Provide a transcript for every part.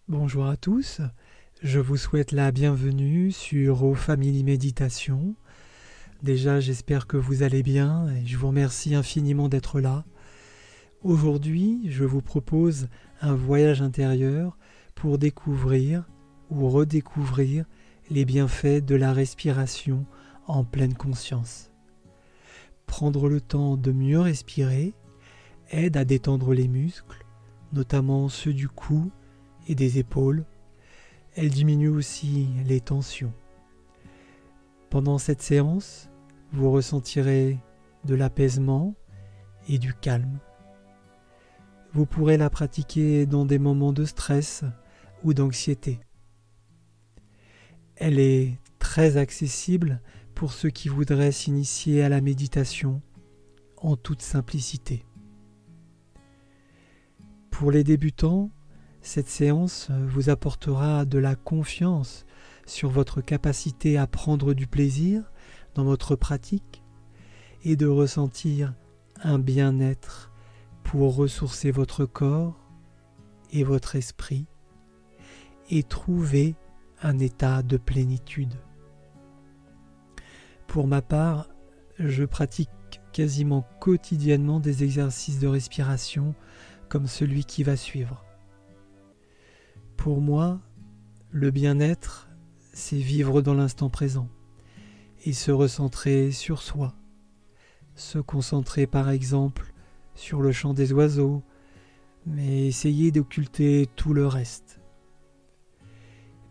Bonjour à tous, je vous souhaite la bienvenue sur Au Family Méditation. Déjà, j'espère que vous allez bien et je vous remercie infiniment d'être là. Aujourd'hui, je vous propose un voyage intérieur pour découvrir ou redécouvrir les bienfaits de la respiration en pleine conscience. Prendre le temps de mieux respirer aide à détendre les muscles, notamment ceux du cou et des épaules. Elle diminue aussi les tensions. Pendant cette séance, vous ressentirez de l'apaisement et du calme. Vous pourrez la pratiquer dans des moments de stress ou d'anxiété. Elle est très accessible pour ceux qui voudraient s'initier à la méditation en toute simplicité. Pour les débutants, cette séance vous apportera de la confiance sur votre capacité à prendre du plaisir dans votre pratique et de ressentir un bien-être pour ressourcer votre corps et votre esprit et trouver un état de plénitude. Pour ma part, je pratique quasiment quotidiennement des exercices de respiration comme celui qui va suivre. Pour moi, le bien-être, c'est vivre dans l'instant présent et se recentrer sur soi. Se concentrer par exemple sur le chant des oiseaux, mais essayer d'occulter tout le reste.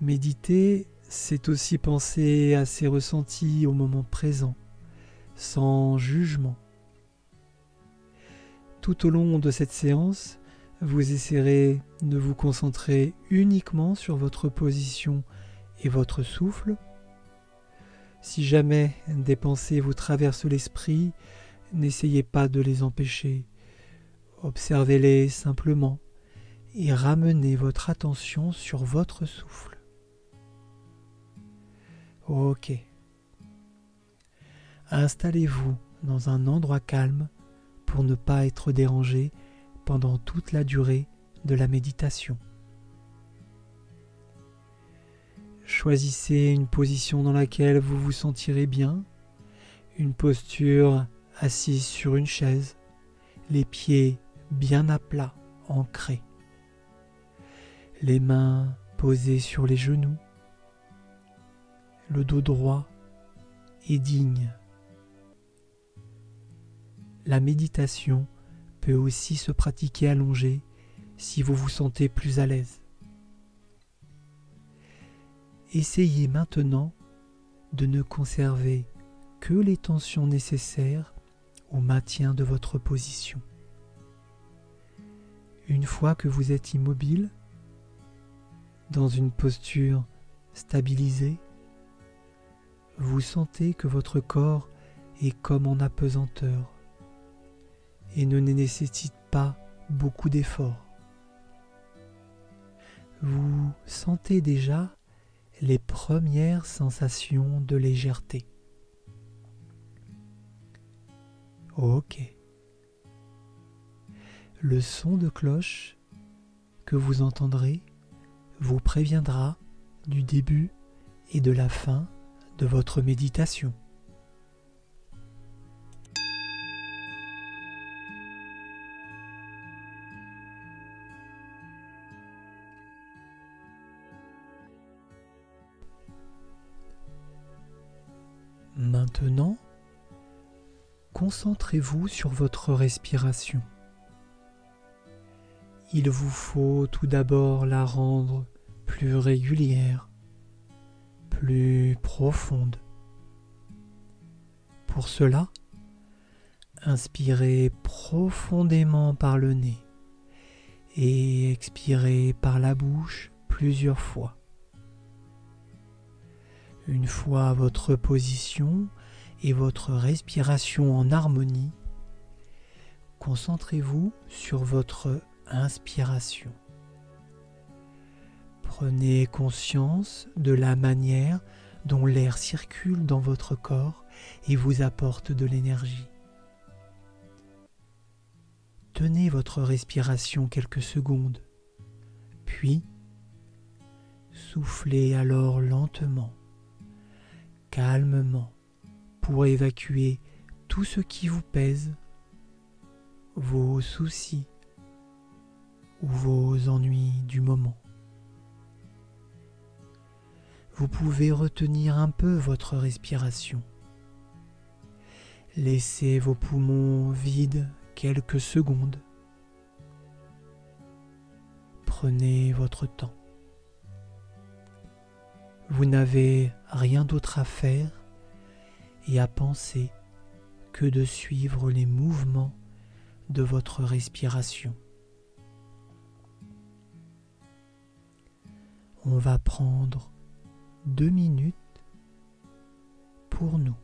Méditer, c'est aussi penser à ses ressentis au moment présent, sans jugement. Tout au long de cette séance, vous essaierez de vous concentrer uniquement sur votre position et votre souffle. Si jamais des pensées vous traversent l'esprit, n'essayez pas de les empêcher. Observez-les simplement et ramenez votre attention sur votre souffle. Ok. Installez-vous dans un endroit calme pour ne pas être dérangé pendant toute la durée de la méditation. Choisissez une position dans laquelle vous vous sentirez bien, une posture assise sur une chaise, les pieds bien à plat, ancrés, les mains posées sur les genoux, le dos droit et digne. La méditation peut aussi se pratiquer allongé si vous vous sentez plus à l'aise. Essayez maintenant de ne conserver que les tensions nécessaires au maintien de votre position. Une fois que vous êtes immobile, dans une posture stabilisée, vous sentez que votre corps est comme en apesanteur et ne nécessite pas beaucoup d'efforts. Vous sentez déjà les premières sensations de légèreté. Ok. Le son de cloche que vous entendrez vous préviendra du début et de la fin de votre méditation. Maintenant, concentrez-vous sur votre respiration. Il vous faut tout d'abord la rendre plus régulière, plus profonde. Pour cela, inspirez profondément par le nez et expirez par la bouche plusieurs fois. Une fois votre position et votre respiration en harmonie, concentrez-vous sur votre inspiration. Prenez conscience de la manière dont l'air circule dans votre corps et vous apporte de l'énergie. Tenez votre respiration quelques secondes, puis Soufflez alors lentement, calmement, pour évacuer tout ce qui vous pèse, vos soucis ou vos ennuis du moment. Vous pouvez retenir un peu votre respiration. Laissez vos poumons vides quelques secondes. Prenez votre temps. Vous n'avez rien d'autre à faire et à penser que de suivre les mouvements de votre respiration. On va prendre 2 minutes pour nous.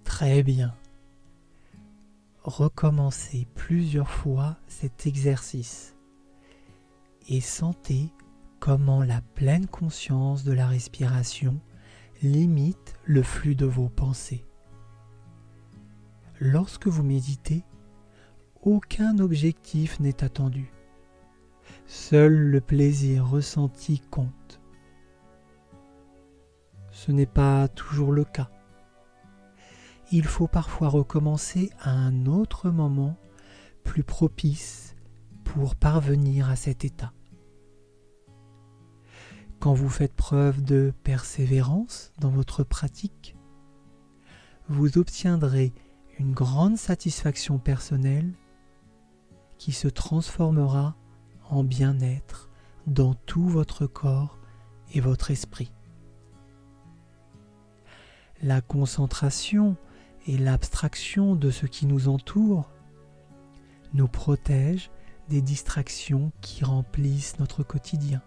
Très bien. Recommencez plusieurs fois cet exercice et sentez comment la pleine conscience de la respiration limite le flux de vos pensées. Lorsque vous méditez, aucun objectif n'est attendu. Seul le plaisir ressenti compte. Ce n'est pas toujours le cas. Il faut parfois recommencer à un autre moment plus propice pour parvenir à cet état. Quand vous faites preuve de persévérance dans votre pratique, vous obtiendrez une grande satisfaction personnelle qui se transformera en bien-être dans tout votre corps et votre esprit. La concentration et l'abstraction de ce qui nous entoure nous protègent des distractions qui remplissent notre quotidien.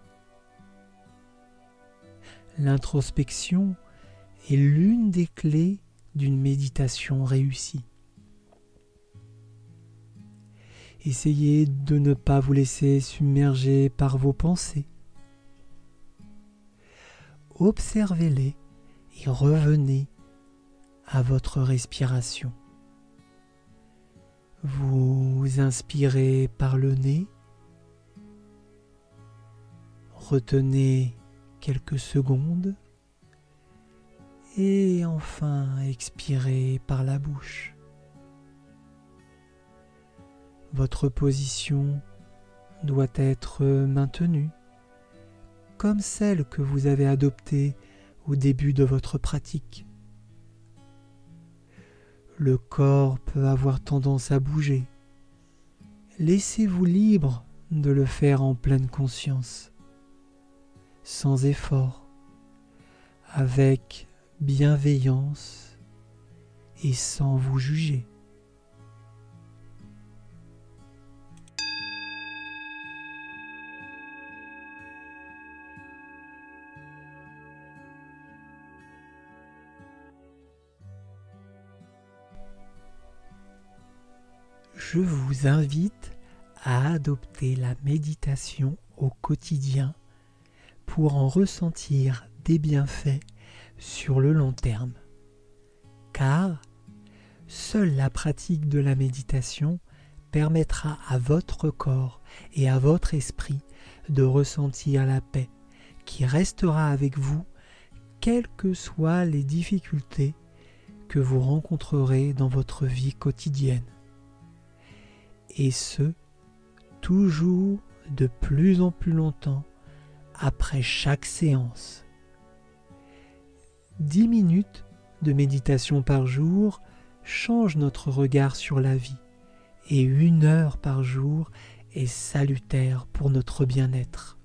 L'introspection est l'une des clés d'une méditation réussie. Essayez de ne pas vous laisser submerger par vos pensées. Observez-les et revenez à votre respiration. Vous inspirez par le nez, retenez quelques secondes et enfin expirez par la bouche. Votre position doit être maintenue comme celle que vous avez adoptée au début de votre pratique. Le corps peut avoir tendance à bouger. Laissez-vous libre de le faire en pleine conscience, sans effort, avec bienveillance et sans vous juger. Je vous invite à adopter la méditation au quotidien pour en ressentir des bienfaits sur le long terme. Car seule la pratique de la méditation permettra à votre corps et à votre esprit de ressentir la paix qui restera avec vous quelles que soient les difficultés que vous rencontrerez dans votre vie quotidienne. Et ce, toujours de plus en plus longtemps après chaque séance. 10 minutes de méditation par jour changent notre regard sur la vie et 1 heure par jour est salutaire pour notre bien-être.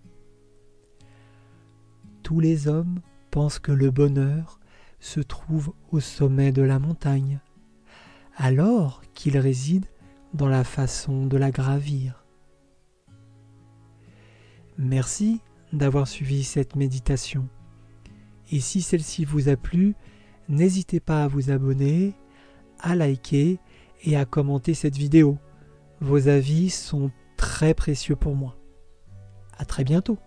Tous les hommes pensent que le bonheur se trouve au sommet de la montagne, alors qu'il réside dans la façon de la gravir. Merci d'avoir suivi cette méditation. Et si celle-ci vous a plu, n'hésitez pas à vous abonner, à liker et à commenter cette vidéo. Vos avis sont très précieux pour moi. À très bientôt.